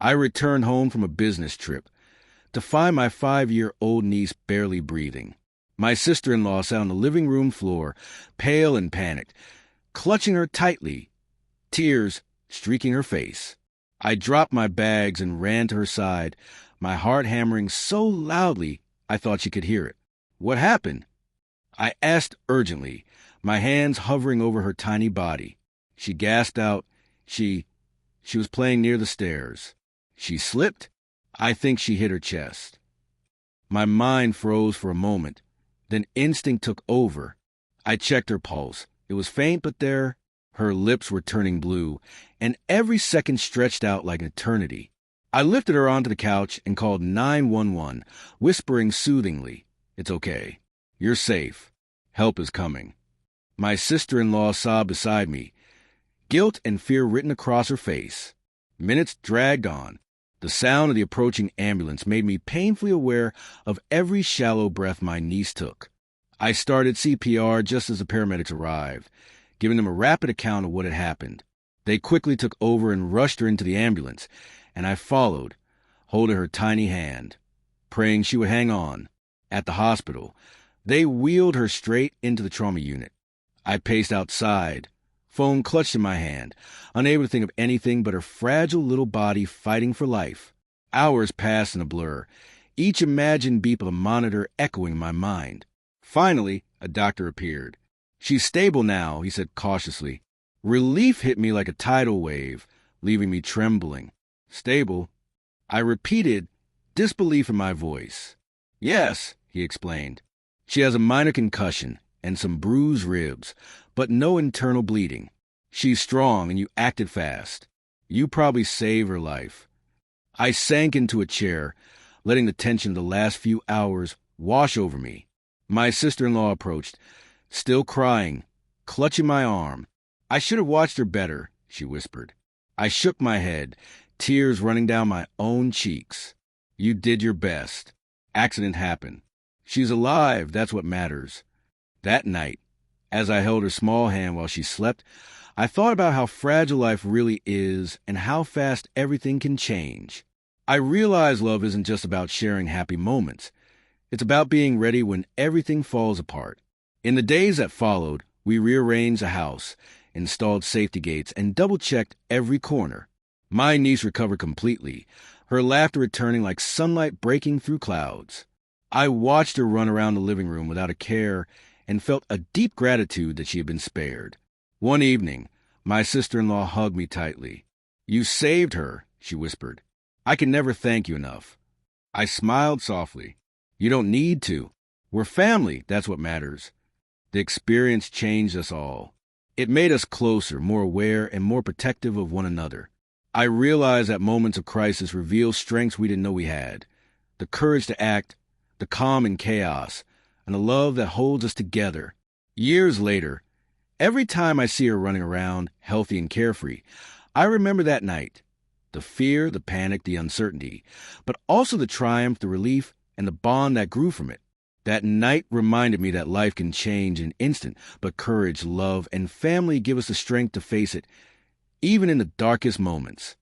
I returned home from a business trip to find my 5-year-old niece barely breathing. My sister-in-law sat on the living room floor, pale and panicked, clutching her tightly, tears streaking her face. I dropped my bags and ran to her side, my heart hammering so loudly I thought she could hear it. "What happened?" I asked urgently, my hands hovering over her tiny body. She gasped out, She was playing near the stairs. She slipped. I think she hit her chest. My mind froze for a moment. Then instinct took over. I checked her pulse. It was faint, but there. Her lips were turning blue, and every second stretched out like an eternity. I lifted her onto the couch and called 911, whispering soothingly, "It's okay. You're safe. Help is coming." My sister-in-law sobbed beside me, guilt and fear written across her face. Minutes dragged on. The sound of the approaching ambulance made me painfully aware of every shallow breath my niece took. I started CPR just as the paramedics arrived, giving them a rapid account of what had happened. They quickly took over and rushed her into the ambulance, and I followed, holding her tiny hand, praying she would hang on. At the hospital, they wheeled her straight into the trauma unit. I paced outside, phone clutched in my hand, unable to think of anything but her fragile little body fighting for life. Hours passed in a blur, each imagined beep of a monitor echoing in my mind. Finally, a doctor appeared. "She's stable now," he said cautiously. Relief hit me like a tidal wave, leaving me trembling. "Stable?" I repeated, disbelief in my voice. "Yes," he explained. "She has a minor concussion and some bruised ribs, but no internal bleeding. She's strong, and you acted fast. You probably saved her life." I sank into a chair, letting the tension of the last few hours wash over me. My sister-in-law approached, still crying, clutching my arm. "I should have watched her better," she whispered. I shook my head, tears running down my own cheeks. "You did your best. Accident happened. She's alive, that's what matters." That night, as I held her small hand while she slept, I thought about how fragile life really is and how fast everything can change. I realized love isn't just about sharing happy moments. It's about being ready when everything falls apart. In the days that followed, we rearranged the house, installed safety gates, and double-checked every corner. My niece recovered completely, her laughter returning like sunlight breaking through clouds. I watched her run around the living room without a care and felt a deep gratitude that she had been spared. One evening, my sister-in-law hugged me tightly. "You saved her," she whispered. "I can never thank you enough." I smiled softly. "You don't need to. We're family, that's what matters." The experience changed us all. It made us closer, more aware, and more protective of one another. I realized that moments of crisis reveal strengths we didn't know we had. The courage to act, the calm in chaos, and the love that holds us together. Years later, every time I see her running around, healthy and carefree, I remember that night. The fear, the panic, the uncertainty, but also the triumph, the relief, and the bond that grew from it. That night reminded me that life can change in an instant, but courage, love, and family give us the strength to face it, even in the darkest moments.